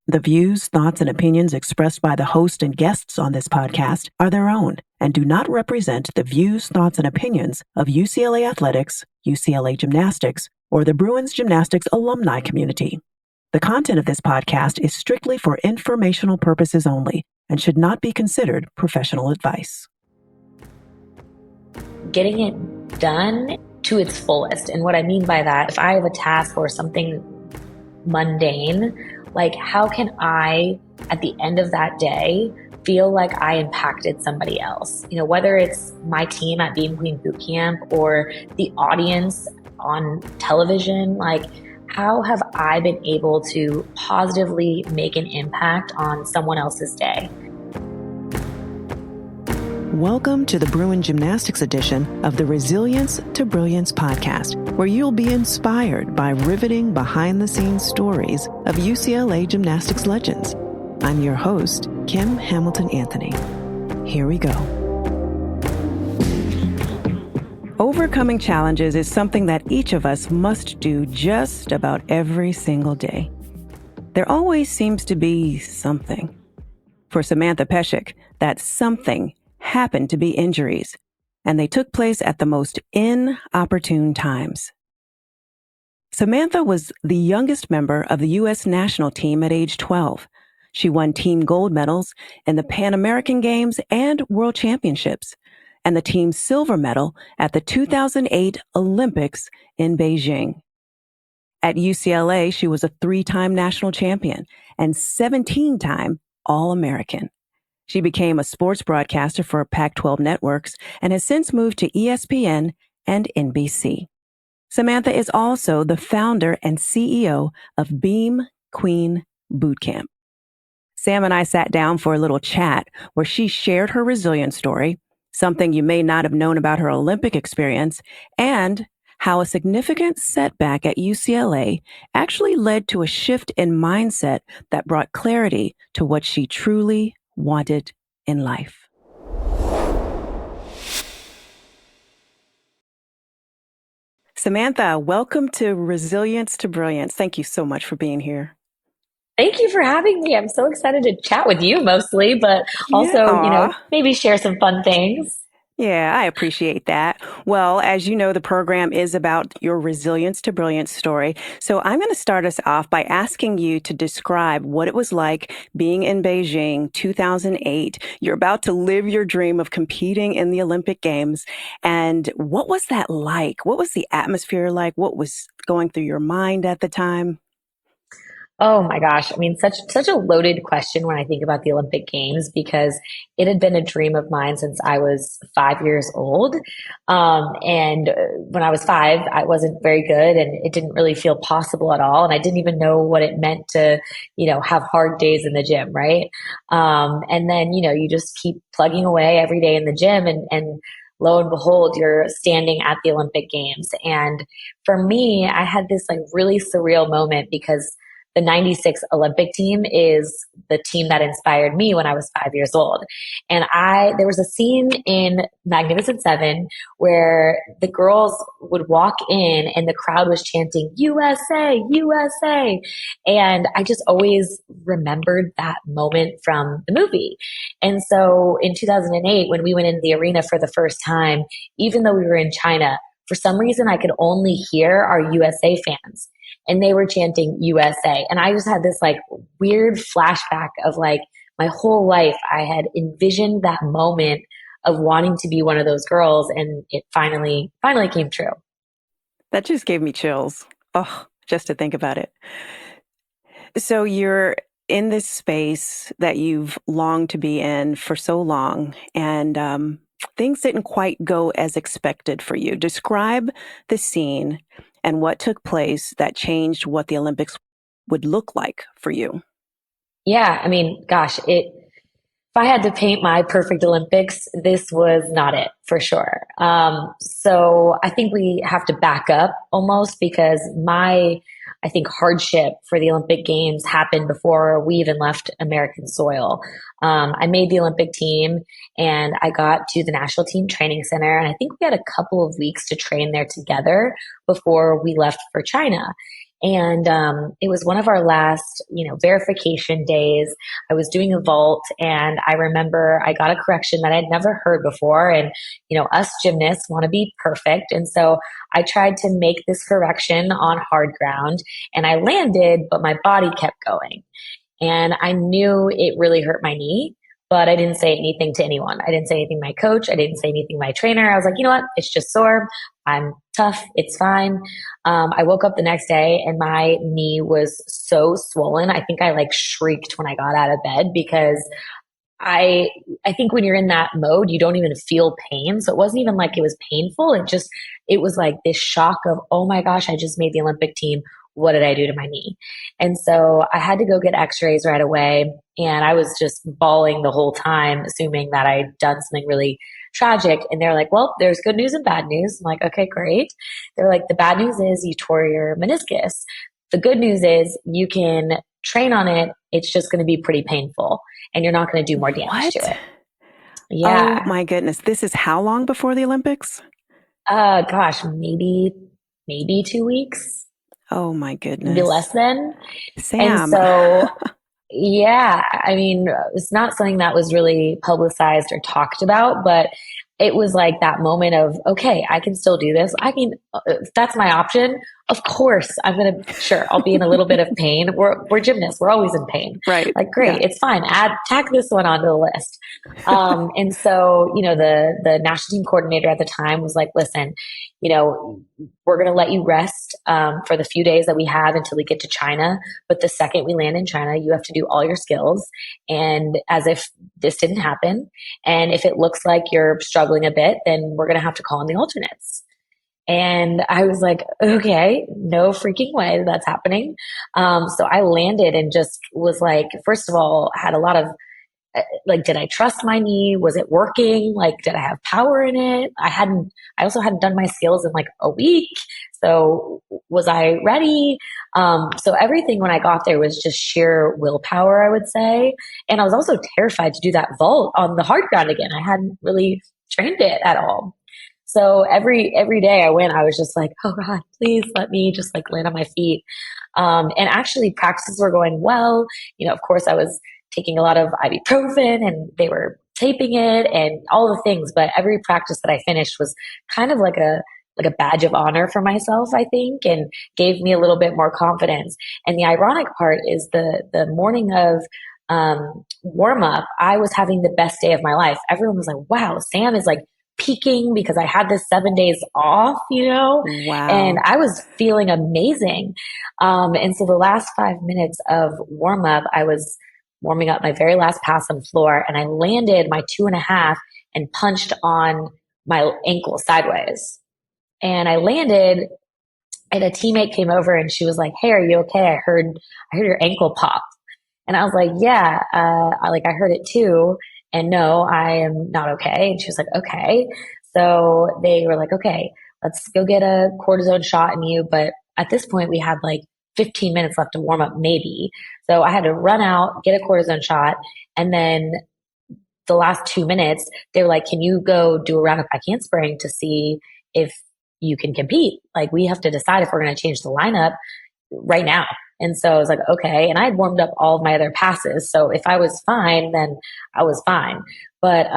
The views, thoughts, and opinions expressed by the host and guests on this podcast are their own and do not represent the views, thoughts, and opinions of UCLA Athletics, UCLA Gymnastics, or the Bruins Gymnastics alumni community. The content of this podcast is strictly for informational purposes only and should not be considered professional advice. Getting it done to its fullest. And what I mean by that, if I have a task or something mundane, like how can I, at the end of that day, feel like I impacted somebody else? You know, whether it's my team at Beam Queen Bootcamp or the audience on television, like how have I been able to positively make an impact on someone else's day? Welcome to the Bruin Gymnastics edition of the Resilience to Brilliance podcast, where you'll be inspired by riveting behind-the-scenes stories of UCLA gymnastics legends. I'm your host, Kim Hamilton Anthony. Here we go. Overcoming challenges is something that each of us must do just about every single day. There always seems to be something. For Samantha Peszek, that something happened to be injuries, and they took place at the most inopportune times. Samantha was the youngest member of the U.S. national team at age 12. She won team gold medals in the Pan American Games and World Championships, and the team's silver medal at the 2008 Olympics in Beijing. At UCLA, she was a 3-time national champion and 17-time All-American. She became a sports broadcaster for Pac-12 networks and has since moved to ESPN and NBC. Samantha is also the founder and CEO of Beam Queen Bootcamp. Sam and I sat down for a little chat where she shared her resilience story, something you may not have known about her Olympic experience, and how a significant setback at UCLA actually led to a shift in mindset that brought clarity to what she truly wanted in life. Samantha, welcome to Resilience to Brilliance. Thank you so much for being here. Thank you for having me. I'm so excited to chat with you mostly, but also, maybe share some fun things. Yeah, I appreciate that. Well, as you know, the program is about your Resilience to Brilliance story. So I'm going to start us off by asking you to describe what it was like being in Beijing 2008. You're about to live your dream of competing in the Olympic Games. And what was that like? What was the atmosphere like? What was going through your mind at the time? Oh my gosh. I mean, such a loaded question when I think about the Olympic Games because it had been a dream of mine since I was 5 years old. And when I was 5, I wasn't very good and it didn't really feel possible at all. And I didn't even know what it meant to, have hard days in the gym, right? And then, you just keep plugging away every day in the gym and lo and behold, you're standing at the Olympic Games. And for me, I had this like really surreal moment because the 96 Olympic team is the team that inspired me when I was 5 years old. And there was a scene in Magnificent Seven where the girls would walk in and the crowd was chanting, USA, USA. And I just always remembered that moment from the movie. And so in 2008, when we went into the arena for the first time, even though we were in China, for some reason I could only hear our USA fans. And they were chanting USA. And I just had this like weird flashback of like my whole life. I had envisioned that moment of wanting to be one of those girls. And it finally came true. That just gave me chills. Oh, just to think about it. So you're in this space that you've longed to be in for so long. And things didn't quite go as expected for you. Describe the scene and what took place that changed what the Olympics would look like for you. Yeah, I mean, gosh, if I had to paint my perfect Olympics, this was not it for sure. So I think we have to back up almost because I think hardship for the Olympic Games happened before we even left American soil. I made the Olympic team and I got to the national team training center. And I think we had a couple of weeks to train there together before we left for China. And it was one of our last, verification days. I was doing a vault, and I remember I got a correction that I'd never heard before. And, us gymnasts want to be perfect. And so I tried to make this correction on hard ground, and I landed, but my body kept going. And I knew it really hurt my knee, but I didn't say anything to anyone. I didn't say anything to my coach. I didn't say anything to my trainer. I was like, you know what? It's just sore. I'm tough. It's fine. I woke up the next day and my knee was so swollen. I think I like shrieked when I got out of bed because I I think when you're in that mode, you don't even feel pain. So it wasn't even like it was painful. It was like this shock of, oh my gosh, I just made the Olympic team. What did I do to my knee? And so I had to go get x-rays right away. And I was just bawling the whole time, assuming that I'd done something really tragic. And they're like, well, there's good news and bad news. I'm like, okay, great. They're like, the bad news is you tore your meniscus. The good news is you can train on it. It's just going to be pretty painful and you're not going to do more damage to What? it. Oh Yeah. my goodness. This is how long before the Olympics? Gosh, maybe 2 weeks, Oh my maybe less goodness. than. And Sam. so, yeah, I mean, it's not something that was really publicized or talked about, but it was like that moment of, okay, I can still do this. I can, if that's my option. Of course, sure, I'll be in a little bit of pain. We're gymnasts. We're always in pain. Right. Like, Yeah. great. It's fine. Tack this one onto the list. And so, the national team coordinator at the time was like, listen, we're going to let you rest, for the few days that we have until we get to China. But the second we land in China, you have to do all your skills. And as if this didn't happen. And if it looks like you're struggling a bit, then we're going to have to call in the alternates. And I was like, okay, no freaking way that's happening. So I landed and just was like, first of all, had a lot of like, did I trust my knee? Was it working? Like, did I have power in it? I also hadn't done my skills in like a week. So was I ready? So everything when I got there was just sheer willpower, I would say. And I was also terrified to do that vault on the hard ground again. I hadn't really trained it at all. So every day I went, I was just like, oh God, please let me just like land on my feet. And actually practices were going well. Of course I was taking a lot of ibuprofen and they were taping it and all the things. But every practice that I finished was kind of like a badge of honor for myself, I think, and gave me a little bit more confidence. And the ironic part is the morning of warm up, I was having the best day of my life. Everyone was like, wow, Sam is like peaking because I had this 7 days off, and Wow. I was feeling amazing. And so the last 5 minutes of warm up, I was warming up my very last pass on the floor and I landed my 2.5 and punched on my ankle sideways. And I landed and a teammate came over and she was like, hey, are you okay? I heard your ankle pop. And I was like, yeah, I heard it too. And no, I am not okay. And she was like, okay. So they were like, okay, let's go get a cortisone shot in you. But at this point, we had like 15 minutes left to warm up, maybe. So I had to run out, get a cortisone shot. And then the last 2 minutes, they were like, can you go do a round of back handspring to see if you can compete? Like, we have to decide if we're going to change the lineup right now. And so I was like, okay. And I had warmed up all of my other passes. So if I was fine, then I was fine. But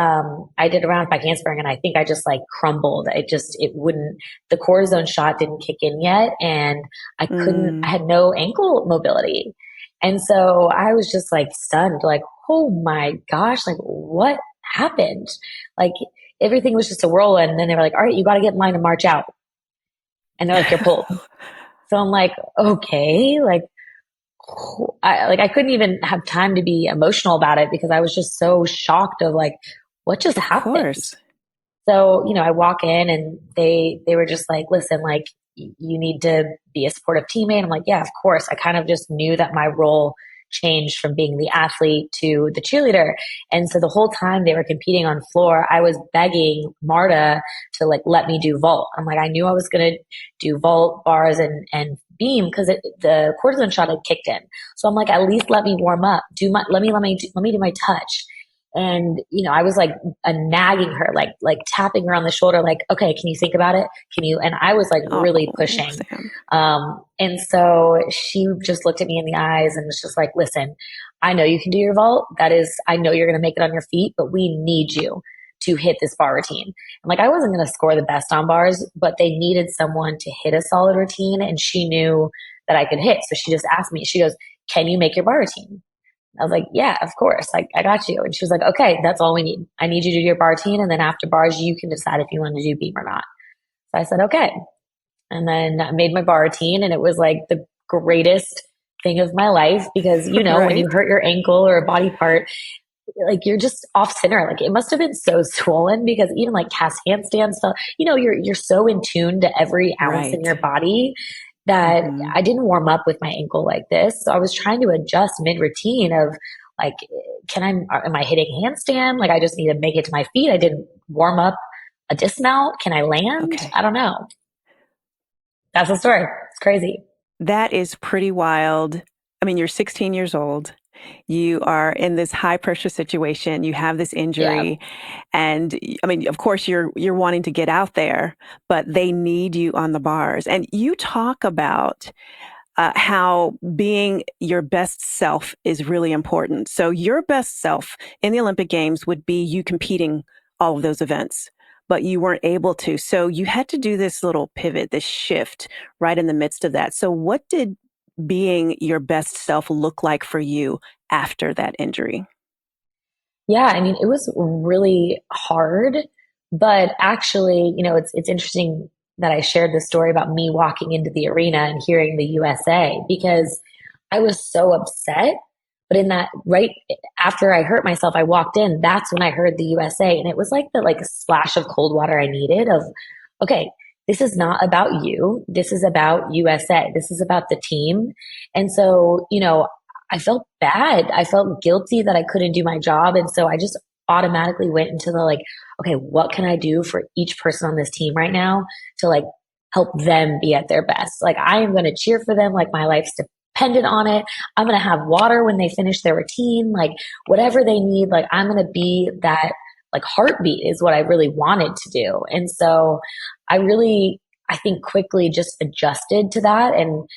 I did a round of back handspring and I think I just like crumbled. It wouldn't, the cortisone shot didn't kick in yet. And I had no ankle mobility. And so I was just like stunned, like, oh my gosh, like what happened? Like everything was just a whirlwind. And then they were like, all right, you got to get in line and march out. And they're like, you're pulled. So I'm like, okay, I couldn't even have time to be emotional about it because I was just so shocked of like, what just Of happened? course. So, I walk in and they were just like, listen, like you need to be a supportive teammate. I'm like, yeah, of course. I kind of just knew that my role changed from being the athlete to the cheerleader. And so the whole time they were competing on floor, I was begging Marta to like, let me do vault. I'm like, I knew I was going to do vault, bars and beam because the cortisone shot had kicked in. So I'm like, at least let me warm up. Let me do my touch. And, I was like nagging her, like tapping her on the shoulder, like, okay, can you think about it? Can you? And I was like really Oh, pushing. Sam. And so she just looked at me in the eyes and was just like, listen, I know you can do your vault. I know you're going to make it on your feet, but we need you to hit this bar routine. And like, I wasn't going to score the best on bars, but they needed someone to hit a solid routine. And she knew that I could hit. So she just asked me, she goes, can you make your bar routine? I was like, yeah, of course. Like, I got you. And she was like, okay, that's all we need. I need you to do your bar routine. And then after bars, you can decide if you want to do beam or not. So I said, okay. And then I made my bar routine, and it was like the greatest thing of my life because, when you Right. hurt your ankle or a body part, like you're just off center. Like it must have been so swollen because even like cast handstands stuff, you're so in tune to every ounce in your Right. body that Hmm. I didn't warm up with my ankle like this. So I was trying to adjust mid routine of like, am I hitting handstand? Like I just need to make it to my feet. I didn't warm up a dismount. Can I land? Okay. I don't know. That's the story. It's crazy. That is pretty wild. I mean, you're 16 years old. You are in this high pressure situation. You have this Yeah. injury, and I mean, of course, you're wanting to get out there, but they need you on the bars. And you talk about how being your best self is really important. So your best self in the Olympic Games would be you competing all of those events, but you weren't able to. So you had to do this little pivot, this shift right in the midst of that. So what did being your best self look like for you after that injury? Yeah, I mean, it was really hard, but actually, it's interesting that I shared this story about me walking into the arena and hearing the USA because I was so upset. But in that right after I hurt myself, I walked in. That's when I heard the USA, and it was like the splash of cold water I needed. Of okay, this is not about you. This is about USA. This is about the team. And so, I felt bad. I felt guilty that I couldn't do my job. And so I just automatically went into the okay, what can I do for each person on this team right now to help them be at their best? Like I am going to cheer for them like my life's dependent on it. I'm going to have water when they finish their routine, like whatever they need. Like I'm going to be that heartbeat is what I really wanted to do. And so I think quickly just adjusted to that and,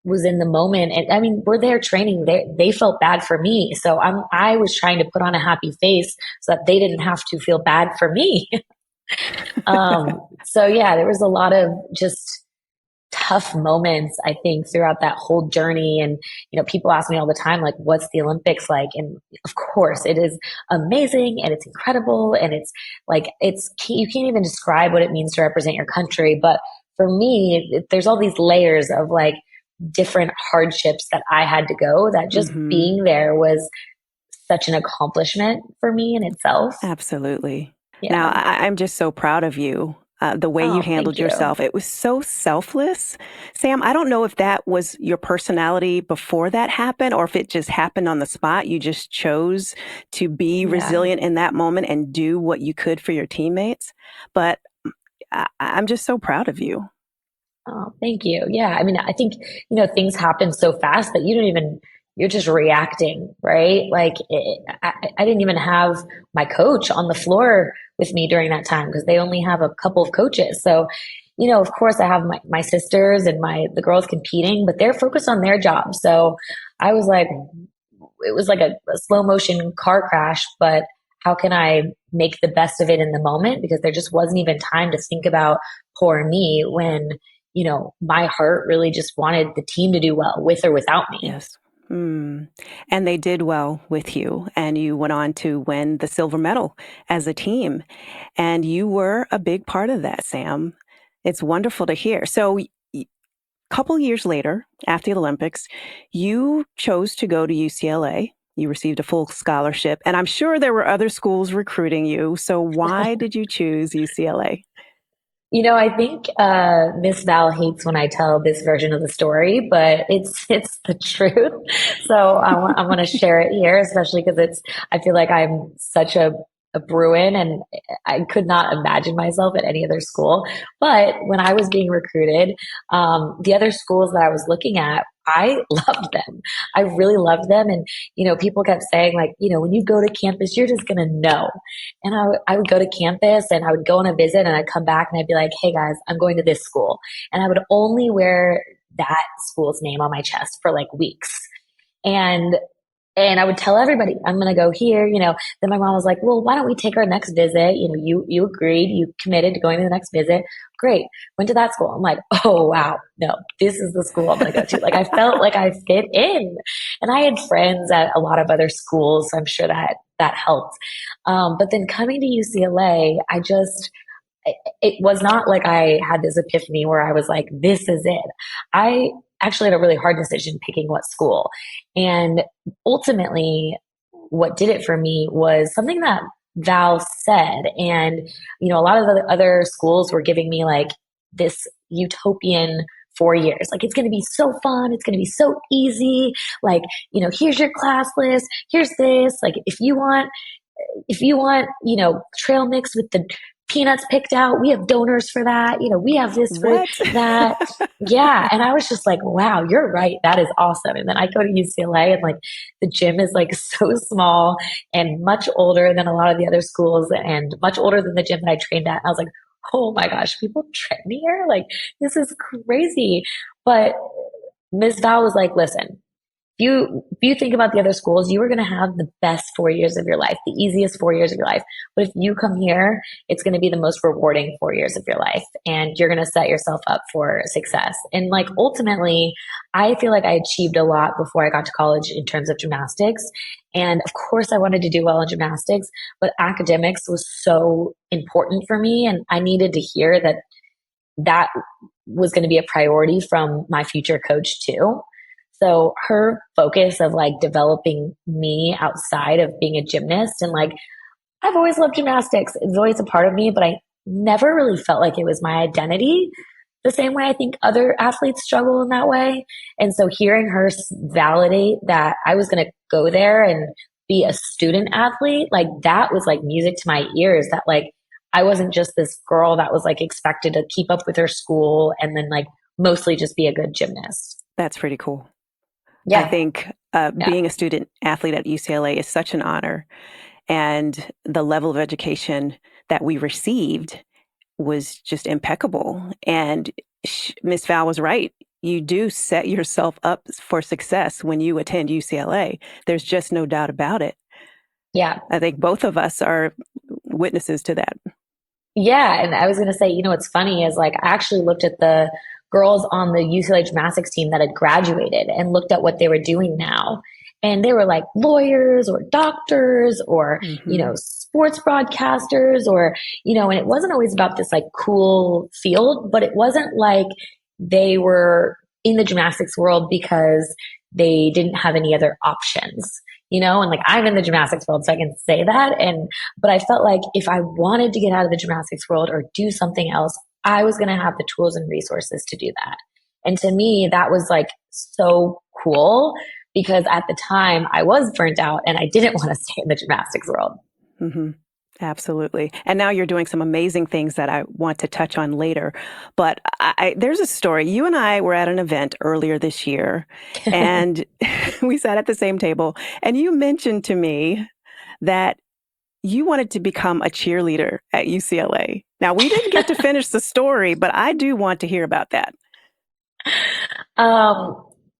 was in the moment. And I mean, we're there training. They felt bad for me. So I was trying to put on a happy face so that they didn't have to feel bad for me. So yeah, there was a lot of just tough moments, I think, throughout that whole journey. And, people ask me all the time, like, what's the Olympics like? And of course, it is amazing and it's incredible. And it's you can't even describe what it means to represent your country. But for me, there's all these layers of different hardships that I had to go that just Hmm. being there was such an accomplishment for me in itself. Absolutely. Now, Yeah. I'm just so proud of you. The way you Oh, thank handled you. yourself, it was so selfless. Sam, I don't know if that was your personality before that happened or if it just happened on the spot. You just chose to be Yeah. resilient in that moment and do what you could for your teammates. But I'm just so proud of you. Oh, thank you. Yeah. I mean, I think, things happen so fast that you're just reacting, right? I didn't even have my coach on the floor with me during that time because they only have a couple of coaches. So, of course I have my sisters and the girls competing, but they're focused on their job. So I was like, it was like a slow motion car crash, but how can I make the best of it in the moment? Because there just wasn't even time to think about poor me when, my heart really just wanted the team to do well with or without me. Yes. Mm. And they did well with you, and you went on to win the silver medal as a team. And you were a big part of that, Sam. It's wonderful to hear. So, couple years later, after the Olympics, you chose to go to UCLA. You received a full scholarship, and I'm sure there were other schools recruiting you. So, why did you choose UCLA? I think Miss Val hates when I tell this version of the story, but it's the truth. So I want to share it here, especially because I feel like I'm such a a Bruin, and I could not imagine myself at any other school. But when I was being recruited, the other schools that I was looking at, I loved them. I really loved them. And, people kept saying like, when you go to campus, you're just going to know. And I would go to campus and I would go on a visit and I'd come back and I'd be like, hey guys, I'm going to this school. And I would only wear that school's name on my chest for like weeks. And I would tell everybody, I'm going to go here, Then my mom was like, well, why don't we take our next visit? You agreed, you committed to going to the next visit. Great. Went to that school. I'm like, oh, wow. No, this is the school I'm going to go to. Like, I felt like I fit in. And I had friends at a lot of other schools. So I'm sure that helped. But then coming to UCLA, it was not like I had this epiphany where I was like, this is it. I actually had a really hard decision picking what school. And ultimately, what did it for me was something that Val said. And, a lot of the other schools were giving me like this utopian 4 years. Like, it's going to be so fun. It's going to be so easy. Like, here's your class list. Here's this. Like, if you want, trail mix with the peanuts picked out, we have donors for that. We have this for What? that. Yeah. And I was just like, wow, you're right. That is awesome. And then I go to UCLA and like the gym is like so small and much older than a lot of the other schools and much older than the gym that I trained at. And I was like, oh my gosh, people train here? Like, this is crazy. But Ms. Val was like, listen, if you think about the other schools, you are going to have the best 4 years of your life, the easiest 4 years of your life. But if you come here, it's going to be the most rewarding 4 years of your life. And you're going to set yourself up for success. And like, ultimately, I feel like I achieved a lot before I got to college in terms of gymnastics. And of course, I wanted to do well in gymnastics, but academics was so important for me. And I needed to hear that was going to be a priority from my future coach too. So her focus of like developing me outside of being a gymnast, and like, I've always loved gymnastics. It's always a part of me, but I never really felt like it was my identity the same way I think other athletes struggle in that way. And so hearing her validate that I was going to go there and be a student athlete, like that was like music to my ears, that like I wasn't just this girl that was like expected to keep up with her school and then like mostly just be a good gymnast. That's pretty cool. I Yeah. think Yeah. being a student athlete at UCLA is such an honor. And the level of education that we received was just impeccable. And Miss Val was right. You do set yourself up for success when you attend UCLA. There's just no doubt about it. Yeah. I think both of us are witnesses to that. Yeah. And I was going to say, what's funny is like, I actually looked at the girls on the UCLA gymnastics team that had graduated and looked at what they were doing now. And they were like lawyers or doctors or, sports broadcasters or, and it wasn't always about this like cool field, but it wasn't like they were in the gymnastics world because they didn't have any other options. And like, I'm in the gymnastics world, so I can say that. But I felt like if I wanted to get out of the gymnastics world or do something else, I was going to have the tools and resources to do that. And to me, that was like so cool because at the time I was burnt out and I didn't want to stay in the gymnastics world. Mm-hmm. Absolutely. And now you're doing some amazing things that I want to touch on later. But there's a story. You and I were at an event earlier this year, and we sat at the same table, and you mentioned to me that you wanted to become a cheerleader at UCLA. Now, we didn't get to finish the story, but I do want to hear about that.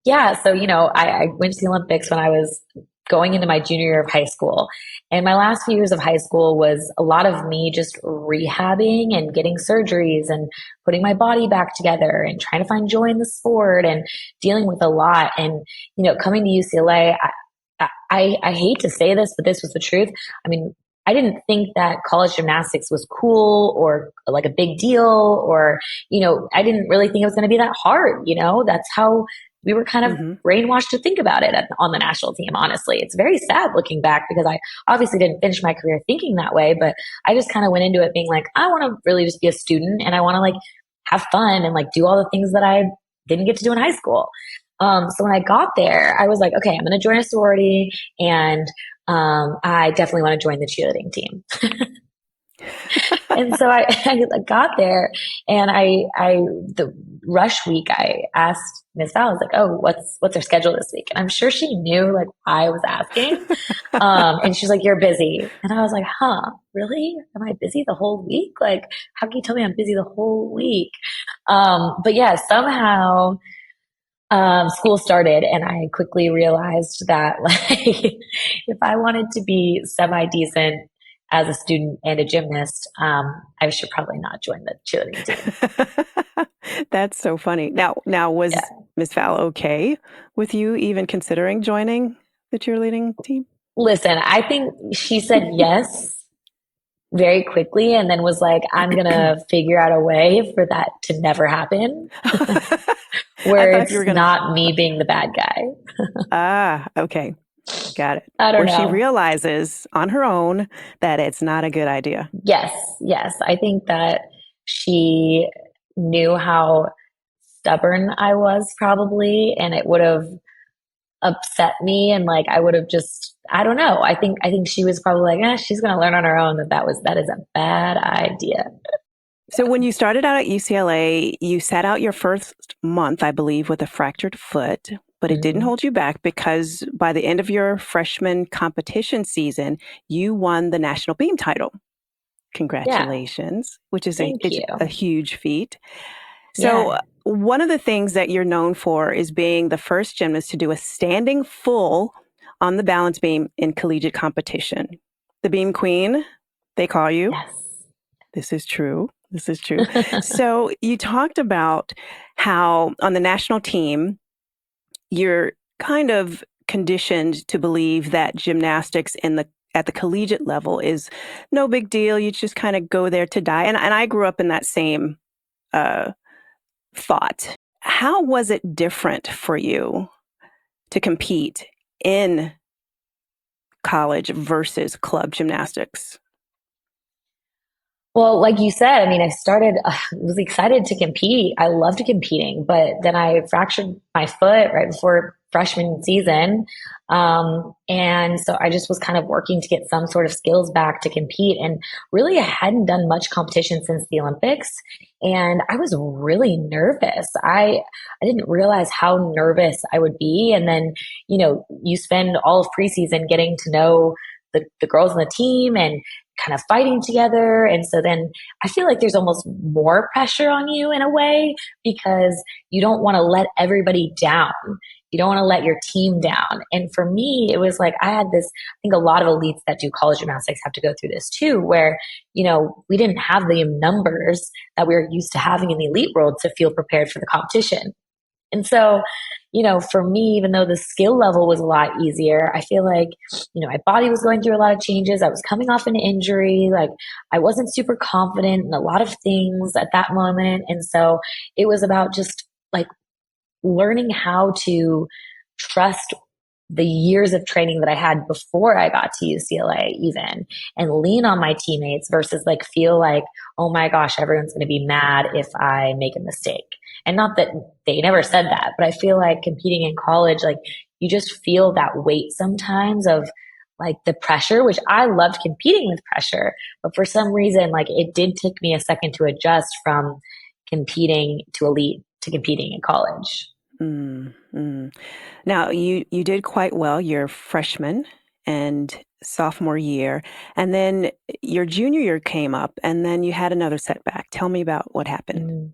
Yeah. So, I went to the Olympics when I was going into my junior year of high school. And my last few years of high school was a lot of me just rehabbing and getting surgeries and putting my body back together and trying to find joy in the sport and dealing with a lot. And, coming to UCLA, I hate to say this, but this was the truth. I mean, I didn't think that college gymnastics was cool or like a big deal or, I didn't really think it was going to be that hard. That's how we were kind of brainwashed to think about it on the national team. Honestly, it's very sad looking back because I obviously didn't finish my career thinking that way, but I just kind of went into it being like, I want to really just be a student and I want to like have fun and like do all the things that I didn't get to do in high school. So when I got there, I was like, okay, I'm going to join a sorority and I definitely want to join the cheerleading team. And so I got there and the rush week, I asked Miss Val, I was like, oh, what's her schedule this week? And I'm sure she knew like why I was asking. And she's like, you're busy. And I was like, huh, really? Am I busy the whole week? Like, how can you tell me I'm busy the whole week? But yeah, somehow, school started and I quickly realized that like, if I wanted to be semi decent as a student and a gymnast, I should probably not join the cheerleading team. That's so funny. Now was Yeah. Miss Val okay with you even considering joining the cheerleading team? Listen, I think she said yes very quickly and then was like, I'm going to figure out a way for that to never happen, I where thought you were it's gonna. not me being the bad guy. Okay, got it. I don't Where she know. realizes on her own that it's not a good idea. Yes, yes. I think that she knew how stubborn I was probably, and it would have upset me and like I would have just I don't know. I think she was probably like, she's gonna learn on her own that is a bad idea. So when you started out at UCLA, you sat out your first month, I believe, with a fractured foot, but it didn't Mhm. hold you back because by the end of your freshman competition season, you won the national beam title. Yeah, Congratulations, which is thank you. a huge feat. Yeah. So one of the things that you're known for is being the first gymnast to do a standing full on the balance beam in collegiate competition. The beam queen, they call you. Yes. This is true. This is true. So you talked about how on the national team, you're kind of conditioned to believe that gymnastics at the collegiate level is no big deal. You just kind of go there to die. And I grew up in that same uh, thought. How was it different for you to compete in college versus club gymnastics? Well, like you said, I mean, was excited to compete. I loved competing, but then I fractured my foot right before freshman season. And so I just was kind of working to get some sort of skills back to compete. And really, I hadn't done much competition since the Olympics. And I was really nervous. I didn't realize how nervous I would be. And then, you spend all of preseason getting to know the girls on the team and kind of fighting together. And so then I feel like there's almost more pressure on you in a way because you don't want to let everybody down. You don't want to let your team down. And for me, it was like I had this, I think a lot of elites that do college gymnastics have to go through this too, where, we didn't have the numbers that we were used to having in the elite world to feel prepared for the competition. And so, for me, even though the skill level was a lot easier, I feel like, my body was going through a lot of changes. I was coming off an injury. Like I wasn't super confident in a lot of things at that moment. And so it was about just like learning how to trust the years of training that I had before I got to UCLA even and lean on my teammates versus like feel like, oh my gosh, everyone's going to be mad if I make a mistake. And not that they never said that, but I feel like competing in college, like you just feel that weight sometimes of like the pressure, which I loved competing with pressure. But for some reason, like it did take me a second to adjust from competing to elite to competing in college. Mm, mm. Now, you did quite well your freshman and sophomore year, and then your junior year came up, and then you had another setback. Tell me about what happened. Mm.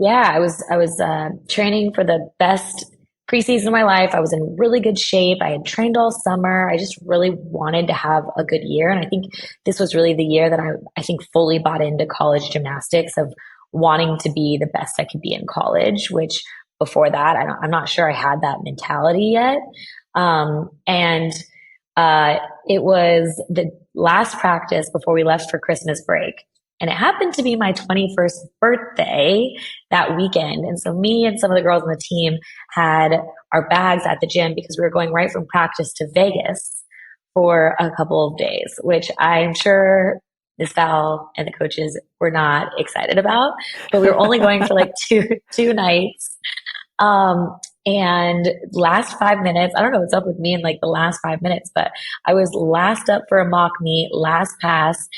Yeah, I was training for the best preseason of my life. I was in really good shape. I had trained all summer. I just really wanted to have a good year, and I think this was really the year that I think fully bought into college gymnastics of wanting to be the best I could be in college. Which before that, I'm not sure I had that mentality yet. And it was the last practice before we left for Christmas break. And it happened to be my 21st birthday that weekend. And so me and some of the girls on the team had our bags at the gym because we were going right from practice to Vegas for a couple of days, which I'm sure Miss Val and the coaches were not excited about. But we were only going for like two nights. Um, And last 5 minutes, I don't know what's up with me in like the last 5 minutes, but I was last up for a mock meet, last pass,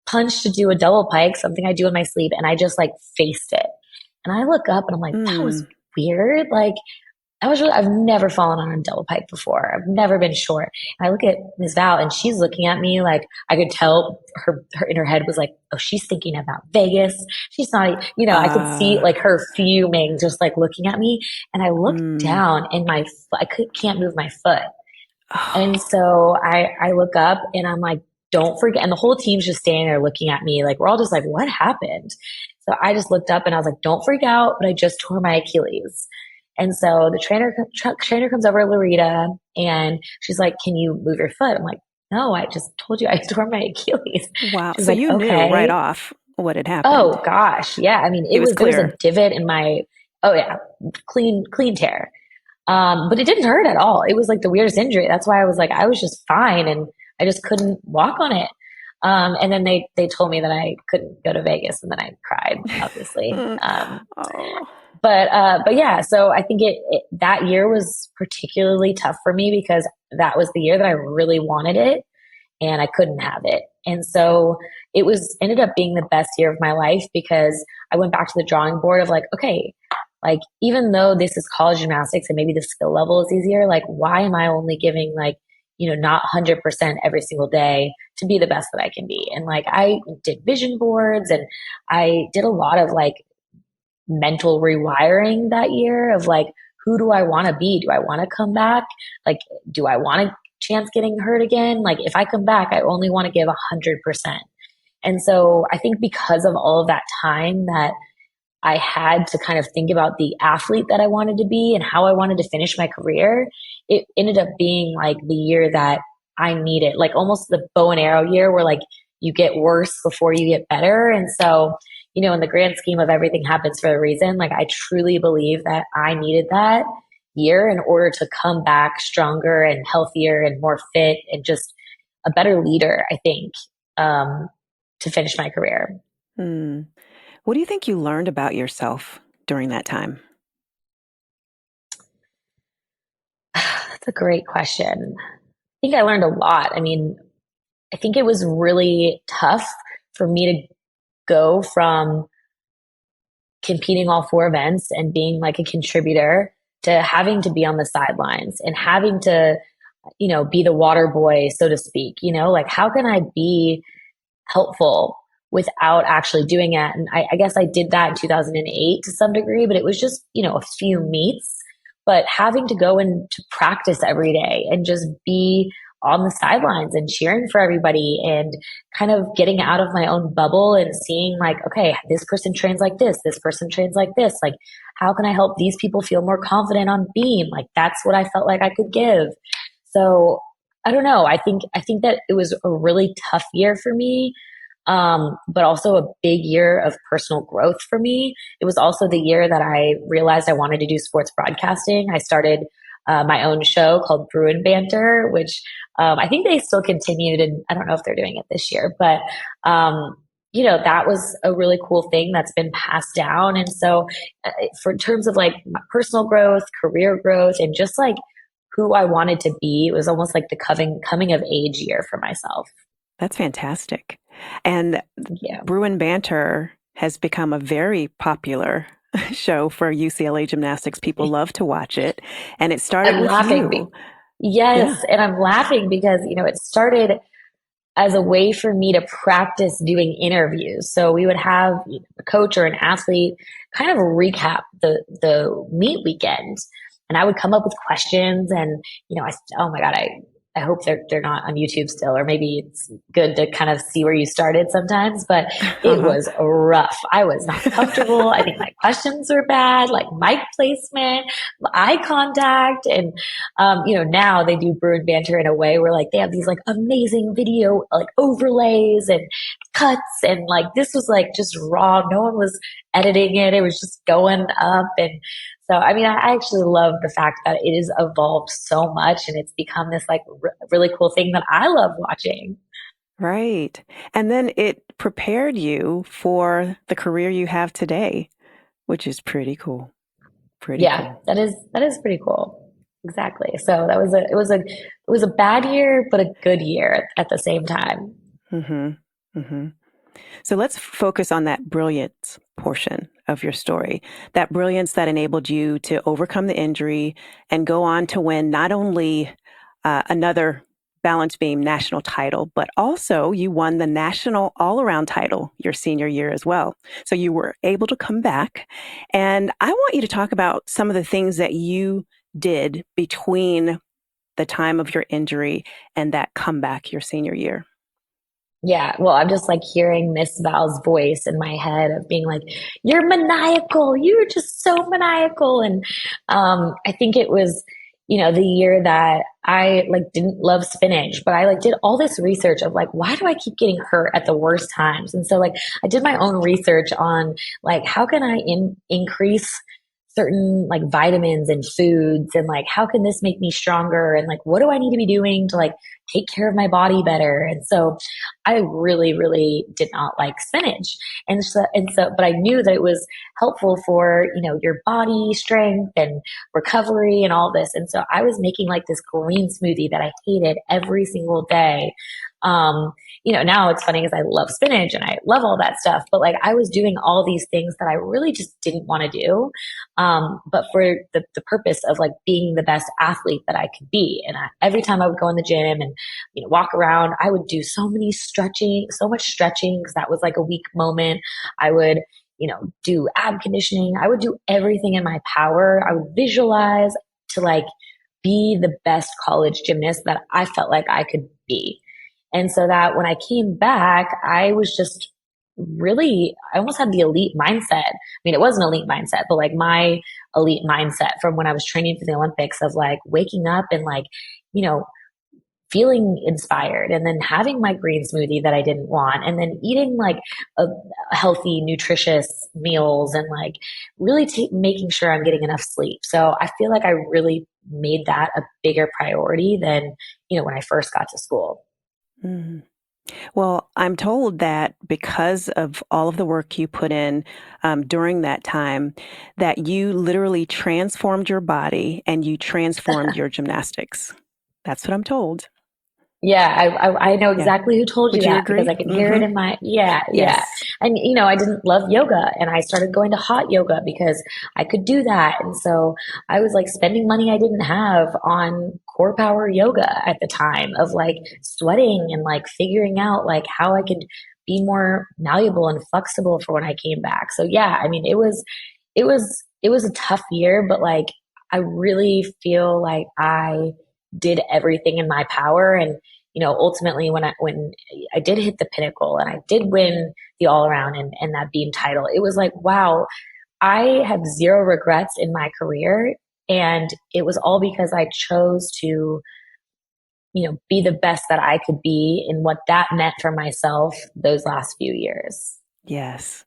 punched to do a double pike, something I do in my sleep, and I just like faced it. And I look up and I'm like, that was Mm. weird. Like, I was really, I've never fallen on a double pipe before. I've never been short. And I look at Ms. Val and she's looking at me like I could tell her in her head was like, oh, she's thinking about Vegas. She's not, I could see Uh, like her fuming, just like looking at me. And I looked mm. down and can't move my foot. And Oh. so I look up and I'm like, don't forget. And the whole team's just standing there looking at me. Like, we're all just like, what happened? So I just looked up and I was like, don't freak out, but I just tore my Achilles. And so the trainer comes over to Loretta and she's like, can you move your foot? I'm like, no, I just told you I tore my Achilles. Wow. She's So like, you knew right okay. off what had happened. Oh gosh. Yeah. I mean, It was there was a clear. divot in oh yeah, clean tear. But it didn't hurt at all. It was like the weirdest injury. That's why I was like, I was just fine and I just couldn't walk on it. And then they told me that I couldn't go to Vegas and then I cried, obviously. Oh. But yeah, so I think that year was particularly tough for me because that was the year that I really wanted it and I couldn't have it. And so ended up being the best year of my life because I went back to the drawing board of like, okay, like even though this is college gymnastics and maybe the skill level is easier, like why am I only giving like, not 100% every single day to be the best that I can be? And like I did vision boards and I did a lot of like mental rewiring that year of like, who do I want to be? Do I want to come back? Like, do I want a chance getting hurt again? Like, if I come back, I only want to give 100%. And so I think because of all of that time that I had to kind of think about the athlete that I wanted to be and how I wanted to finish my career, it ended up being like the year that I needed, like almost the bow and arrow year where like you get worse before you get better. And so, in the grand scheme of everything happens for a reason, like I truly believe that I needed that year in order to come back stronger and healthier and more fit and just a better leader, I think, to finish my career. Hmm. What do you think you learned about yourself during that time? That's a great question. I think I learned a lot. I mean, I think it was really tough for me to go from competing all four events and being like a contributor to having to be on the sidelines and having to, be the water boy, so to speak, like how can I be helpful without actually doing it? And I guess I did that in 2008 to some degree, but it was just, a few meets, but having to go and to practice every day and just be on the sidelines and cheering for everybody and kind of getting out of my own bubble and seeing like, okay, this person trains like this person trains like this. Like, how can I help these people feel more confident on beam? Like, that's what I felt like I could give. So I don't know. I think that it was a really tough year for me, but also a big year of personal growth for me. It was also the year that I realized I wanted to do sports broadcasting. I started my own show called Brew and Banter, which I think they still continued, and I don't know if they're doing it this year, but that was a really cool thing that's been passed down. And so, for terms of like my personal growth, career growth, and just like who I wanted to be, it was almost like the coming of age year for myself. That's fantastic. And Yeah. Bruin Banter has become a very popular show for UCLA gymnastics. People love to watch it. And it started I'm with laughing. you. Yeah. Yes, and I'm laughing because it started as a way for me to practice doing interviews. So we would have a coach or an athlete kind of recap the meet weekend, and I would come up with questions. And oh my god, I hope they're not on YouTube still, or maybe it's good to kind of see where you started sometimes. But it Uh-huh. was rough. I was not comfortable. I think my questions were bad, like mic placement, eye contact, and now they do Brew and Banter in a way where like they have these like amazing video like overlays and cuts, and like this was like just raw. No one was editing it. It was just going up. And so, I mean, I actually love the fact that it has evolved so much and it's become this like really cool thing that I love watching. Right. And then it prepared you for the career you have today, which is pretty cool. Pretty Yeah, cool. that is pretty cool. Exactly. So that was it was a bad year, but a good year at the same time. Mm-hmm. Mm-hmm. So let's focus on that brilliance portion of your story, that brilliance that enabled you to overcome the injury and go on to win not only another balance beam national title, but also you won the national all around title your senior year as well. So you were able to come back. And I want you to talk about some of the things that you did between the time of your injury and that comeback your senior year. Yeah, well, I'm just like hearing Miss Val's voice in my head of being like, "You're maniacal. You're just so maniacal." And I think it was, the year that I like didn't love spinach, but I like did all this research of like, why do I keep getting hurt at the worst times? And so like I did my own research on like how can I increase certain like vitamins and foods and like how can this make me stronger and like what do I need to be doing to like take care of my body better. And so I really, really did not like spinach. But I knew that it was helpful for, your body strength and recovery and all this. And so I was making like this green smoothie that I hated every single day. Um, now it's funny because I love spinach and I love all that stuff, but like I was doing all these things that I really just didn't want to do. But for the purpose of like being the best athlete that I could be. And every time I would go in the gym and, walk around, I would do so much stretching because that was like a weak moment. I would, do ab conditioning. I would do everything in my power. I would visualize to like be the best college gymnast that I felt like I could be. And so that when I came back, I was just really, I almost had the elite mindset. I mean, it was an elite mindset, but like my elite mindset from when I was training for the Olympics of like waking up and like, you know, feeling inspired and then having my green smoothie that I didn't want and then eating like a healthy, nutritious meals and like really making sure I'm getting enough sleep. So I feel like I really made that a bigger priority than, when I first got to school. Mhm. Well, I'm told that because of all of the work you put in during that time, that you literally transformed your body and you transformed your gymnastics. That's what I'm told. Yeah, I know Yeah. exactly who told you Would you that because agree? I can hear it in yeah. Yes. And I didn't love yoga and I started going to hot yoga because I could do that. And so I was like spending money I didn't have on core power yoga at the time of like sweating and like figuring out like how I could be more malleable and flexible for when I came back. So yeah, I mean it was a tough year, but like I really feel like I did everything in my power. And, ultimately when I did hit the pinnacle and I did win the all around and that beam title, it was like, wow, I have zero regrets in my career. And it was all because I chose to, be the best that I could be in what that meant for myself those last few years. Yes.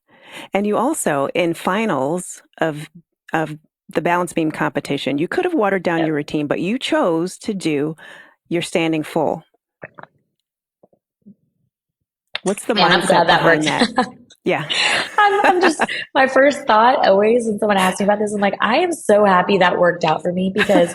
And you also, in finals of the balance beam competition, you could have watered down Yep. your routine, but you chose to do your standing full. What's the Man, I'm mindset glad that behind worked. that? Yeah. I'm just, my first thought always when someone asks me about this, I'm like, I am so happy that worked out for me because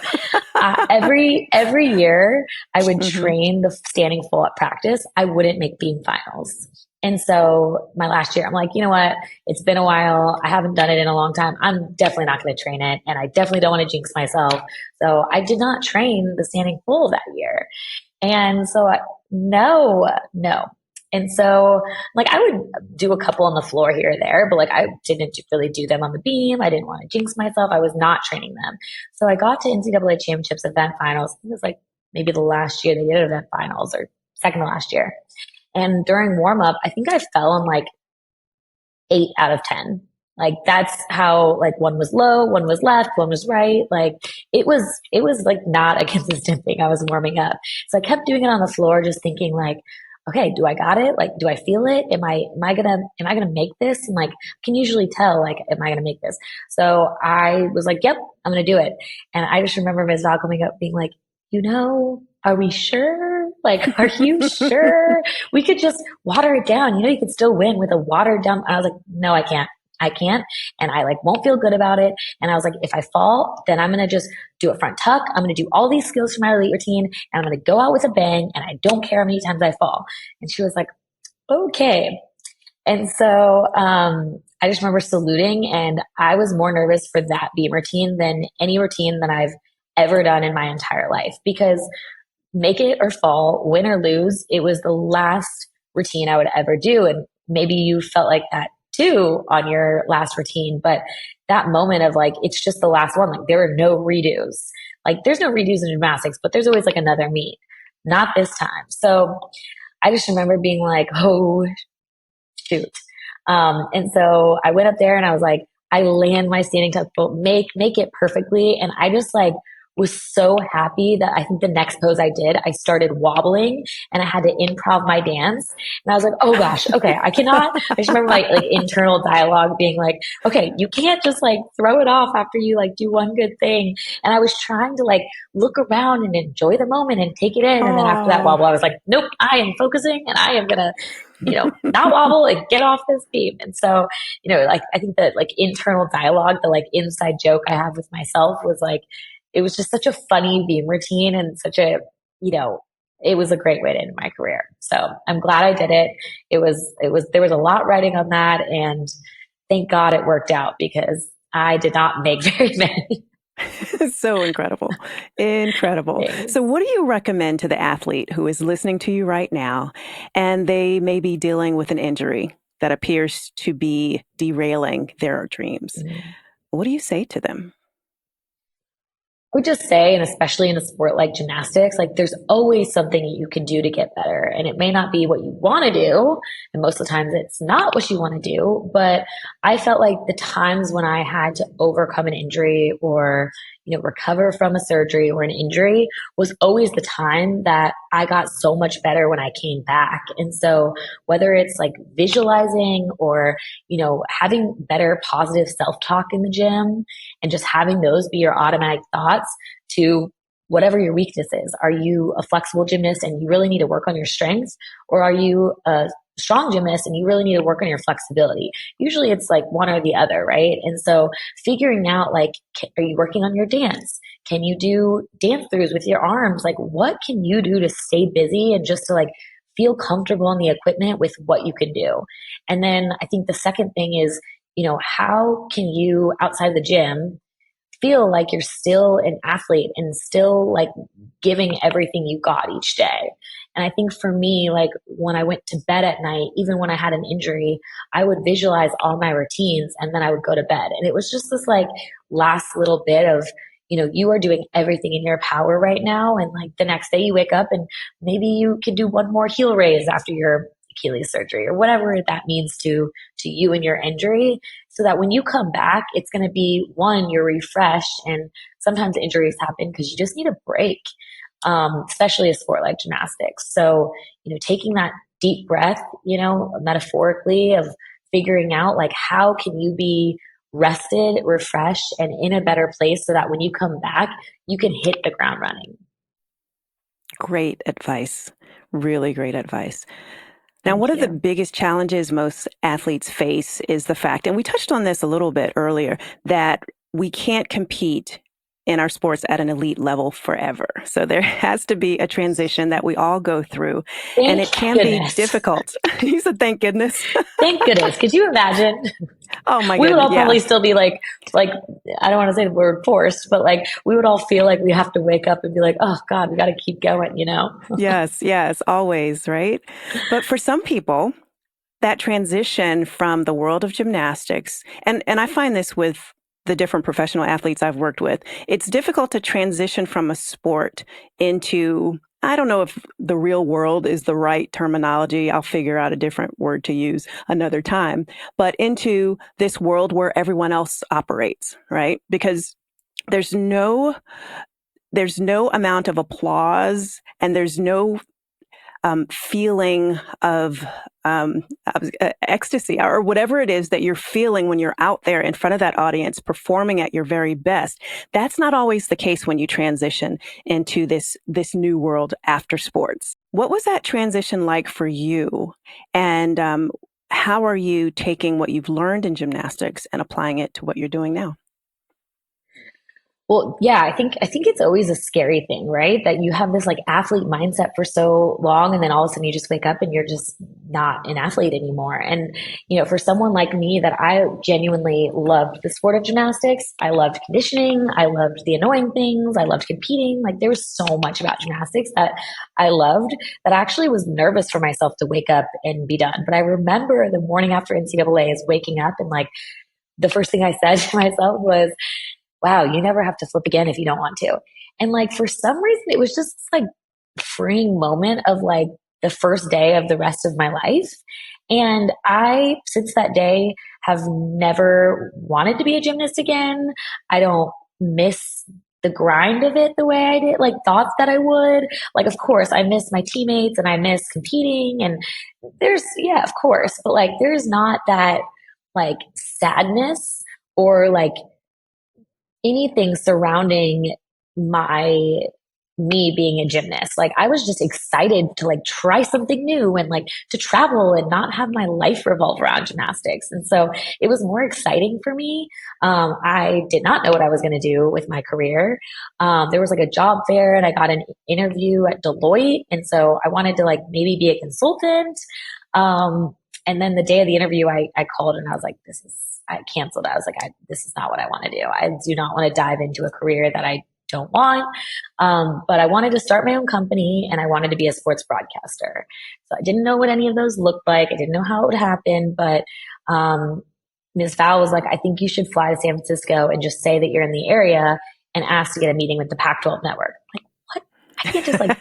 every year I would Hmm. train the standing full at practice. I wouldn't make beam finals. And so my last year, I'm like, you know what? It's been a while. I haven't done it in a long time. I'm definitely not going to train it. And I definitely don't want to jinx myself. So I did not train the standing full that year. And so, no, no. And so, like, I would do a couple on the floor here or there, but like, I didn't really do them on the beam. I didn't want to jinx myself. I was not training them. So I got to NCAA championships event finals. It was like maybe the last year they did event finals or second to last year. And during warm up, I think I fell on like 8 out of 10. Like that's how like one was low, one was left, one was right. Like it was like not a consistent thing. I was warming up. So I kept doing it on the floor, just thinking like, okay, do I got it? Like, do I feel it? Am I gonna make this? And like, I can usually tell, like, am I gonna make this? So I was like, yep, I'm gonna do it. And I just remember Ms. Val coming up being like, are we sure? Like, are you sure? We could just water it down. You could still win with a watered down. I was like, no, I can't. I can't. And I like won't feel good about it. And I was like, if I fall, then I'm going to just do a front tuck. I'm going to do all these skills for my elite routine and I'm going to go out with a bang. And I don't care how many times I fall. And she was like, okay. And so, I just remember saluting and I was more nervous for that beam routine than any routine that I've ever done in my entire life because make it or fall, win or lose, it was the last routine I would ever do. And maybe you felt like that too on your last routine, but that moment of like, it's just the last one. Like there are no redos. Like there's no redos in gymnastics, but there's always like another meet. Not this time. So I just remember being like, oh, shoot. And so I went up there and I was like, I land my standing tugboat, make it perfectly. And I just like was so happy that I think the next pose I did, I started wobbling and I had to improv my dance. And I was like, oh gosh, okay, I cannot. I just remember my like internal dialogue being like, okay, you can't just like throw it off after you like do one good thing. And I was trying to like look around and enjoy the moment and take it in. And then after that Oh, wobble, I was like, nope, I am focusing and I am gonna not wobble and get off this beam. And so, like I think that like internal dialogue, the like inside joke I have with myself was like, it was just such a funny beam routine and such a, it was a great way to end my career. So I'm glad I did it. There was a lot riding on that. And thank God it worked out because I did not make very many. so incredible. Incredible. things. So, what do you recommend to the athlete who is listening to you right now and they may be dealing with an injury that appears to be derailing their dreams? Mhm. What do you say to them? I would just say, and especially in a sport like gymnastics, like there's always something that you can do to get better. And it may not be what you want to do. And most of the times it's not what you want to do. But I felt like the times when I had to overcome an injury or, recover from a surgery or an injury was always the time that I got so much better when I came back. And so whether it's like visualizing or, having better positive self-talk in the gym, and just having those be your automatic thoughts to whatever your weakness is. Are you a flexible gymnast and you really need to work on your strengths? Or are you a strong gymnast and you really need to work on your flexibility? Usually it's like one or the other, right? And so figuring out like, are you working on your dance? Can you do dance throughs with your arms? Like what can you do to stay busy and just to like feel comfortable in the equipment with what you can do? And then I think the second thing is, how can you outside the gym feel like you're still an athlete and still like giving everything you got each day? And I think for me, like when I went to bed at night, even when I had an injury, I would visualize all my routines and then I would go to bed. And it was just this like last little bit of, you are doing everything in your power right now. And like the next day you wake up and maybe you can do one more heel raise after your Achilles surgery or whatever that means to you and your injury, so that when you come back, it's going to be one, you're refreshed. And sometimes injuries happen because you just need a break, especially a sport like gymnastics. So, taking that deep breath, metaphorically of figuring out like how can you be rested, refreshed, and in a better place so that when you come back, you can hit the ground running. Great advice. Really great advice. Now, Thank one of the you. biggest challenges most athletes face is the fact, and we touched on this a little bit earlier, that we can't compete in our sports at an elite level forever. So there has to be a transition that we all go through, and Thank it can be goodness. difficult. You said, thank goodness. Thank goodness. Could you imagine? Oh my We would goodness. all Yeah. probably still be like I don't want to say the word forced, but like we would all feel like we have to wake up and be like, oh God, we got to keep going. Yes, yes, always, right? But for some people, that transition from the world of gymnastics, and I find this with the different professional athletes I've worked with, it's difficult to transition from a sport into, I don't know if the real world is the right terminology. I'll figure out a different word to use another time, but into this world where everyone else operates, right? Because there's no there's no amount of applause and there's no feeling of ecstasy or whatever it is that you're feeling when you're out there in front of that audience performing at your very best. That's not always the case when you transition into this new world after sports. What was that transition like for you? And how are you taking what you've learned in gymnastics and applying it to what you're doing now? Well, yeah, I think it's always a scary thing, right? That you have this like athlete mindset for so long, and then all of a sudden you just wake up and you're just not an athlete anymore. And for someone like me, that I genuinely loved the sport of gymnastics, I loved conditioning, I loved the annoying things, I loved competing. Like there was so much about gymnastics that I loved, that I actually was nervous for myself to wake up and be done. But I remember the morning after NCAA is waking up, and like the first thing I said to myself was, wow, you never have to flip again if you don't want to. And like for some reason, it was just this like freeing moment of like the first day of the rest of my life. And I, since that day, have never wanted to be a gymnast again. I don't miss the grind of it the way I did, like thought that I would. Like, of course, I miss my teammates and I miss competing. And yeah, of course, but like there's not that like sadness or like anything surrounding my me being a gymnast. Like I was just excited to like try something new and like to travel and not have my life revolve around gymnastics. And so it was more exciting for me. I did not know what I was going to do with my career. There was like a job fair and I got an interview at Deloitte. And so I wanted to like maybe be a consultant. And then the day of the interview, I called and I was like, I canceled. I was like, this is not what I want to do. I do not want to dive into a career that I don't want. But I wanted to start my own company and I wanted to be a sports broadcaster. So I didn't know what any of those looked like. I didn't know how it would happen, but, Ms. Val was like, I think you should fly to San Francisco and just say that you're in the area and ask to get a meeting with the Pac-12 network. I'm like, what? I can't just like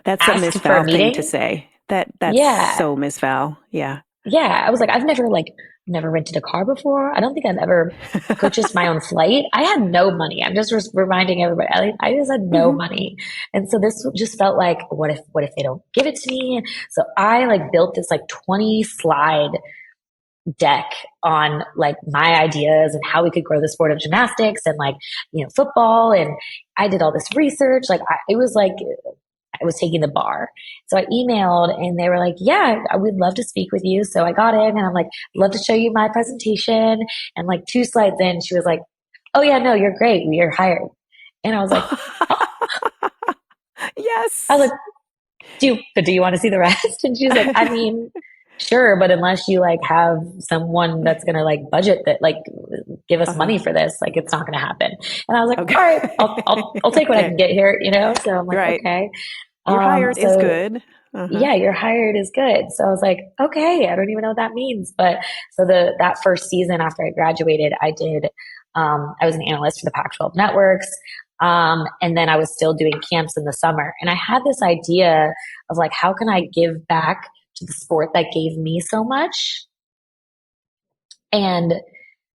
That's a ask Miss for a Val thing to meeting. say. That's Yeah. so Miss Val. Yeah. Yeah. I was like, I've never rented a car before. I don't think I've ever purchased my own flight. I had no money. I'm just reminding everybody. I just had no Hmm. money. And so this just felt like, what if they don't give it to me? So I like built this like 20 slide deck on like my ideas and how we could grow the sport of gymnastics and like, football. And I did all this research. It was like, I was taking the bar. So I emailed and they were like, yeah, I would love to speak with you. So I got in and I'm like, I'd love to show you my presentation. And like 2 slides in, she was like, oh yeah, no, you're great. You're hired. And I was like, oh. I was Yes. like, do you want to see the rest? And she was like, I mean, sure, but unless you like have someone that's going to like budget that, like give us Uh-huh. money for this, like it's not going to happen. And I was like, Okay. all right, I'll take what I Okay. can get here, So I'm like, Right. okay. You're hired is So good. Uh-huh. yeah, you're hired is good. So I was like, okay, I don't even know what that means. But so that first season after I graduated, I was an analyst for the Pac-12 networks. And then I was still doing camps in the summer. And I had this idea of like, how can I give back to the sport that gave me so much? And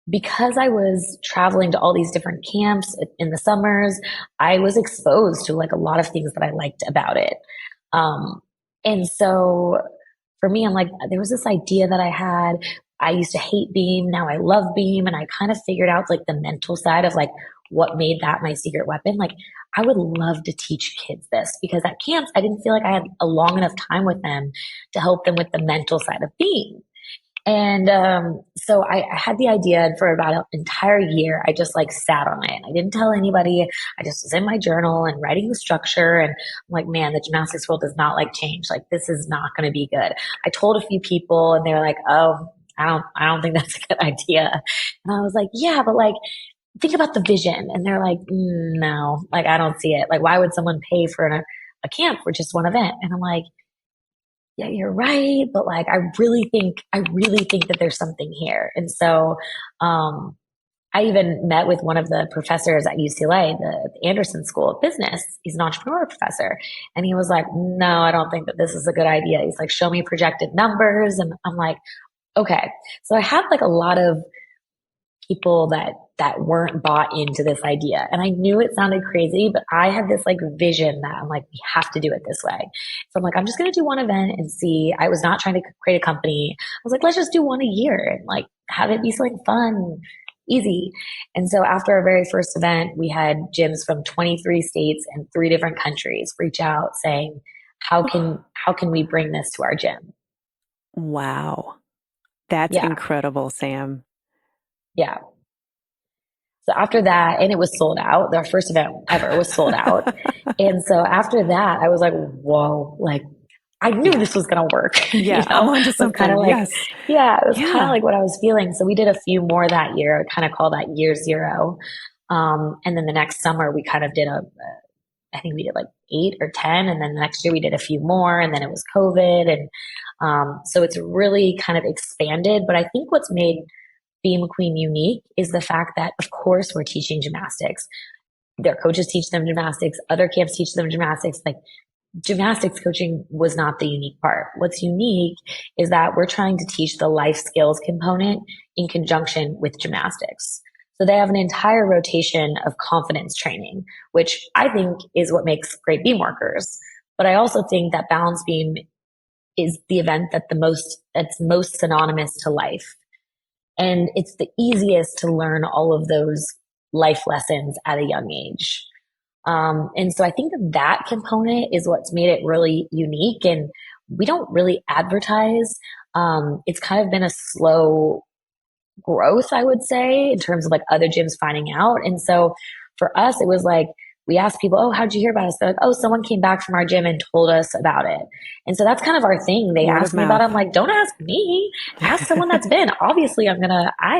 because I was traveling to all these different camps in the summers, I was exposed to like a lot of things that I liked about it. Um, and so for me, I'm like, there was this idea that I had. I used to hate beam. Now I love beam. And I kind of figured out like the mental side of like what made that my secret weapon. Like I would love to teach kids this because at camps, I didn't feel like I had a long enough time with them to help them with the mental side of beam. And so I had the idea, and for about an entire year, I just like sat on it. I didn't tell anybody. I just was in my journal and writing the structure. And I'm like, man, the gymnastics world does not like change. Like this is not going to be good. I told a few people, and they were like, oh, I don't think that's a good idea. And I was like, yeah, but like, think about the vision. And they're like, no, like I don't see it. Like, why would someone pay for a camp for just one event? And I'm like, yeah, you're right. But like, I really think that there's something here. And so, I even met with one of the professors at UCLA, the Anderson School of Business. He's an entrepreneur professor. And he was like, no, I don't think that this is a good idea. He's like, show me projected numbers. And I'm like, okay. So I had like a lot of people that weren't bought into this idea. And I knew it sounded crazy, but I had this like vision that I'm like, we have to do it this way. So I'm like, I'm just going to do one event and see. I was not trying to create a company. I was like, let's just do one a year and like have it be something fun, easy. And so after our very first event, we had gyms from 23 states and 3 different countries reach out saying, how can we bring this to our gym? Wow. That's Yeah. incredible, Sam. Yeah. So after that, and it was sold out. Our first event ever was sold out. And so after that, I was like, whoa, like I knew Yeah. this was going to work, Yeah. I'm onto it was kind something. of like, Yes. yeah, it was kind of Yeah. like what I was feeling. So we did a few more that year, kind of call that year zero. And then the next summer we kind of did I think we did like 8 or 10. And then the next year we did a few more and then it was COVID. And, so it's really kind of expanded, but I think what's made Beam Queen unique is the fact that, of course, we're teaching gymnastics. Their coaches teach them gymnastics. Other camps teach them gymnastics. Like gymnastics coaching was not the unique part. What's unique is that we're trying to teach the life skills component in conjunction with gymnastics. So they have an entire rotation of confidence training, which I think is what makes great beam workers. But I also think that balance beam is the event that's most synonymous to life. And it's the easiest to learn all of those life lessons at a young age. And so I think that component is what's made it really unique. And we don't really advertise. It's kind of been a slow growth, I would say, in terms of like other gyms finding out. And so for us, it was like, we asked people, oh, how'd you hear about us? They're like, oh, someone came back from our gym and told us about it. And so that's kind of our thing. They Word of asked me about it. I'm mouth. like, don't ask me. Ask someone that's been. Obviously, I'm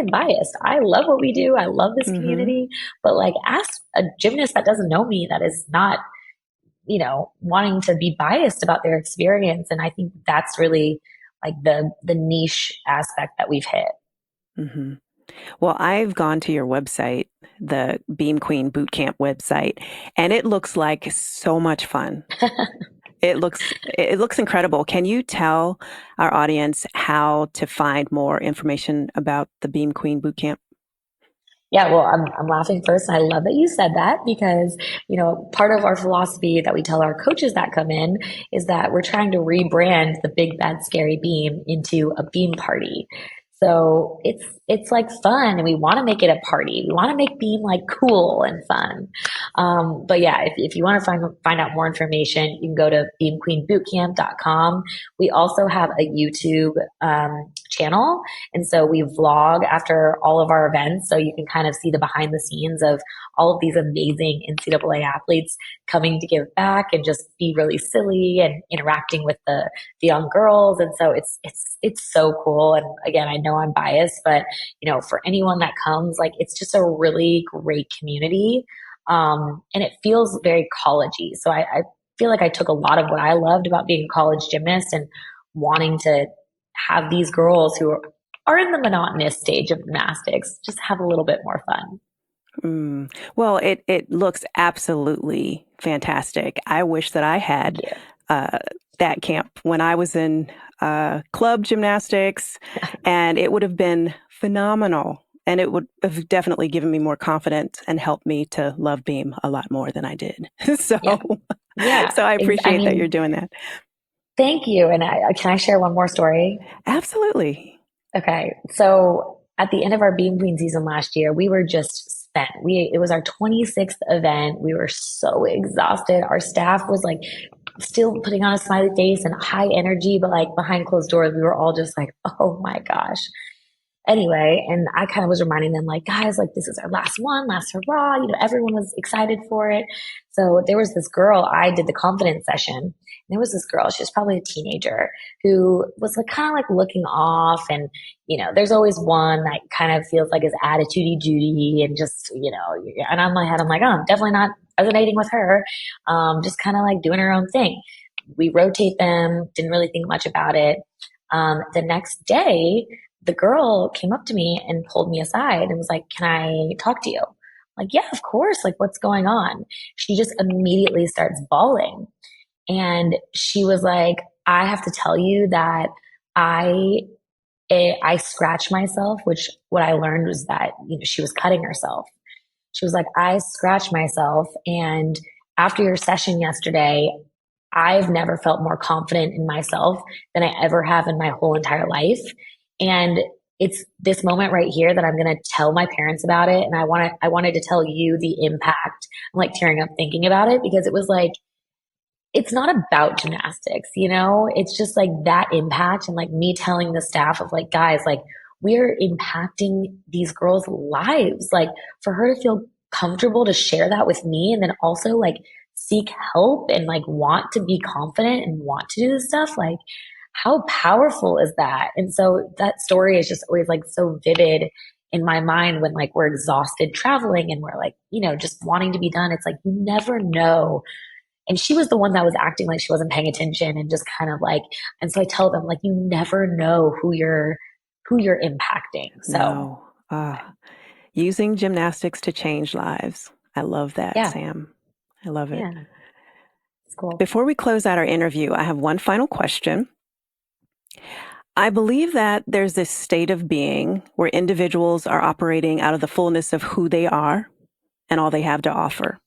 biased. I love what we do. I love this Hmm. community. But like, ask a gymnast that doesn't know me, that is not, wanting to be biased about their experience. And I think that's really like the niche aspect that we've hit. Hmm. Well, I've gone to your website, the Beam Queen Bootcamp website, and it looks like so much fun. It looks incredible. Can you tell our audience how to find more information about the Beam Queen Bootcamp? Yeah, well, I'm laughing first. And I love that you said that because, part of our philosophy that we tell our coaches that come in is that we're trying to rebrand the big bad scary beam into a beam party. So it's like fun and we want to make it a party. We want to make beam like cool and fun. But yeah, if you want to find out more information, you can go to beamqueenbootcamp.com. We also have a YouTube, channel. And so we vlog after all of our events. So you can kind of see the behind the scenes of all of these amazing NCAA athletes coming to give back and just be really silly and interacting with the young girls. And so it's so cool. And again, I know I'm biased, but for anyone that comes, like it's just a really great community. And it feels very collegey. So I feel like I took a lot of what I loved about being a college gymnast and wanting to have these girls who are in the monotonous stage of gymnastics just have a little bit more fun. Well, it looks absolutely fantastic. I wish that I Thank had you. uh, that camp when I was in club gymnastics, and it would have been phenomenal. And it would have definitely given me more confidence and helped me to love beam a lot more than I did. so, Yeah. Yeah. so I I appreciate that you're mean, doing that. thank you. And can I share one more story? Absolutely. Okay. So at the end of our Beam Queen season last year, we were just spent. It was our 26th event. We were so exhausted. Our staff was like still putting on a smiley face and high energy, but like behind closed doors, we were all just like, oh my gosh. Anyway, and I kind of was reminding them, like, guys, like, this is our last one, last hurrah. Everyone was excited for it. So there was this girl, I did the confidence session. And there was this girl, she was probably a teenager, who was like kind of like looking off. And, there's always one that kind of feels like is attitudey Judy and just, and on my head, I'm like, oh, I'm definitely not resonating with her. Just kind of like doing her own thing. We rotate them, didn't really think much about it. The next day, the girl came up to me and pulled me aside and was like, can I talk to you? I'm like, yeah, of course. Like, what's going on? She just immediately starts bawling. And she was like, I have to tell you that I, I scratched myself, which what I learned was that, she was cutting herself. She was like, I scratched myself. And after your session yesterday, I've never felt more confident in myself than I ever have in my whole entire life. And it's this moment right here that I'm going to tell my parents about it. And I wanted to tell you the impact. I'm like tearing up thinking about it because it was like, it's not about gymnastics, it's just like that impact and like me telling the staff of like, guys, like we're impacting these girls' lives. Like for her to feel comfortable to share that with me and then also like seek help and like want to be confident and want to do this stuff, like how powerful is that? And so that story is just always like so vivid in my mind when like we're exhausted traveling and we're like, just wanting to be done. It's like you never know, and she was the one that was acting like she wasn't paying attention and just kind of like, and so I tell them like, you never know who you're impacting. So No. Using gymnastics to change lives. I love that, yeah, Sam. I love it. yeah, it's cool. Before we close out our interview, I have one final question. I believe that there's this state of being where individuals are operating out of the fullness of who they are and all they have to offer.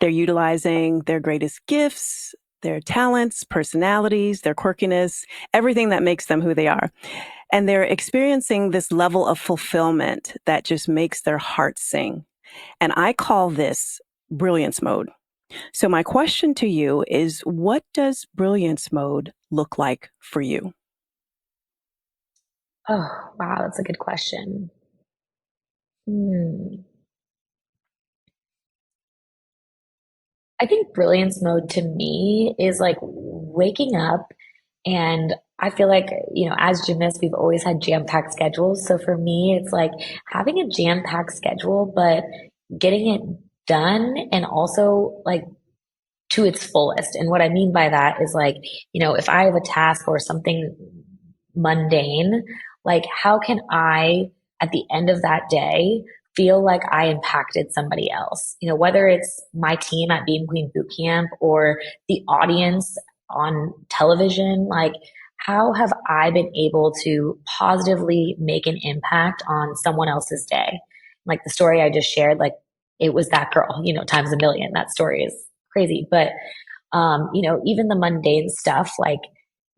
They're utilizing their greatest gifts, their talents, personalities, their quirkiness, everything that makes them who they are. And they're experiencing this level of fulfillment that just makes their heart sing. And I call this brilliance mode. So my question to you is, what does brilliance mode look like for you? Oh, wow, that's a good question. Hmm. I think brilliance mode to me is like waking up, and I feel like, as gymnasts, we've always had jam-packed schedules. So for me, it's like having a jam-packed schedule, but getting it done and also like to its fullest. And what I mean by that is like, if I have a task or something mundane, like how can I, at the end of that day, feel like I impacted somebody else? Whether it's my team at Beam Queen Boot Camp or the audience on television, like how have I been able to positively make an impact on someone else's day? Like the story I just shared, like it was that girl, times a million. That story is crazy. But even the mundane stuff, like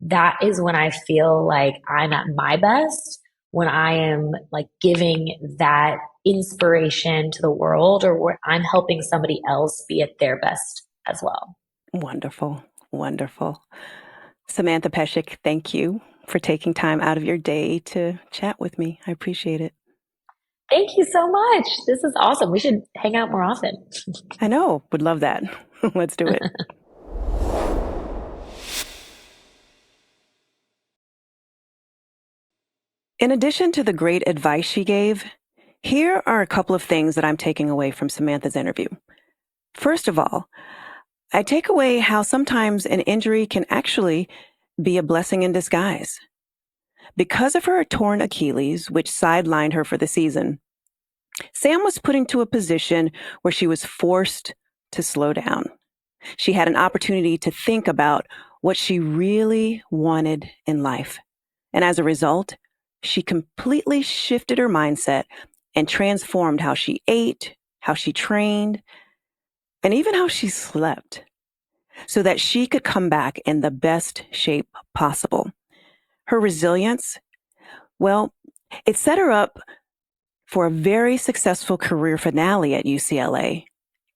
that is when I feel like I'm at my best, when I am like giving that inspiration to the world or where I'm helping somebody else be at their best as well. Wonderful. Wonderful. Samantha Peszek, thank you for taking time out of your day to chat with me. I appreciate it. Thank you so much. This is awesome. We should hang out more often. I know. Would love that. Let's do it. In addition to the great advice she gave, here are a couple of things that I'm taking away from Samantha's interview. First of all, I take away how sometimes an injury can actually be a blessing in disguise. Because of her torn Achilles, which sidelined her for the season, Sam was put into a position where she was forced to slow down. She had an opportunity to think about what she really wanted in life. And as a result, she completely shifted her mindset and transformed how she ate, how she trained, and even how she slept so that she could come back in the best shape possible. Her resilience, well, it set her up for a very successful career finale at UCLA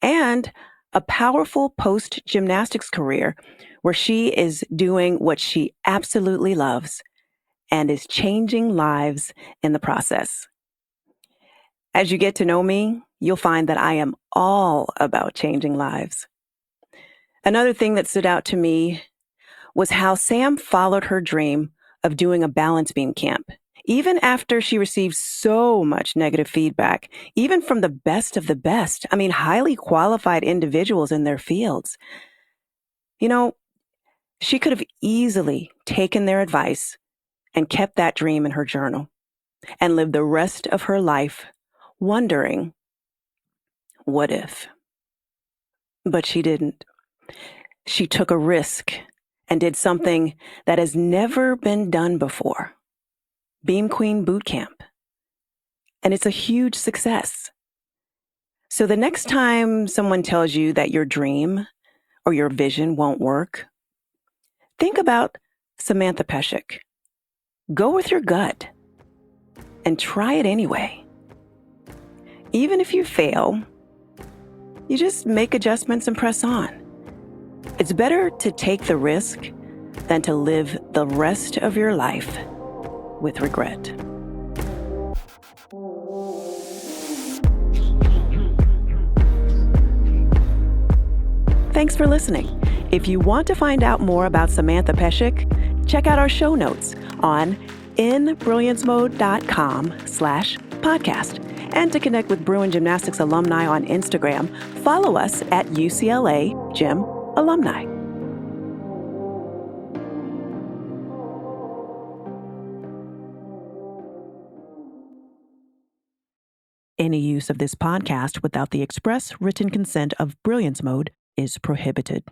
and a powerful post-gymnastics career where she is doing what she absolutely loves and is changing lives in the process. As you get to know me, you'll find that I am all about changing lives. Another thing that stood out to me was how Sam followed her dream of doing a balance beam camp, even after she received so much negative feedback, even from the best of the best. I mean, highly qualified individuals in their fields. She could have easily taken their advice and kept that dream in her journal and lived the rest of her life wondering, what if? But she didn't. She took a risk and did something that has never been done before. Beam Queen Boot Camp. And it's a huge success. So the next time someone tells you that your dream or your vision won't work, think about Samantha Peszek. Go with your gut and try it anyway. Even if you fail, you just make adjustments and press on. It's better to take the risk than to live the rest of your life with regret. Thanks for listening. If you want to find out more about Samantha Peszek, check out our show notes on inbrilliancemode.com/podcast. And to connect with Bruin Gymnastics alumni on Instagram, follow us at UCLA Gym Alumni. Any use of this podcast without the express written consent of Brilliance Mode is prohibited.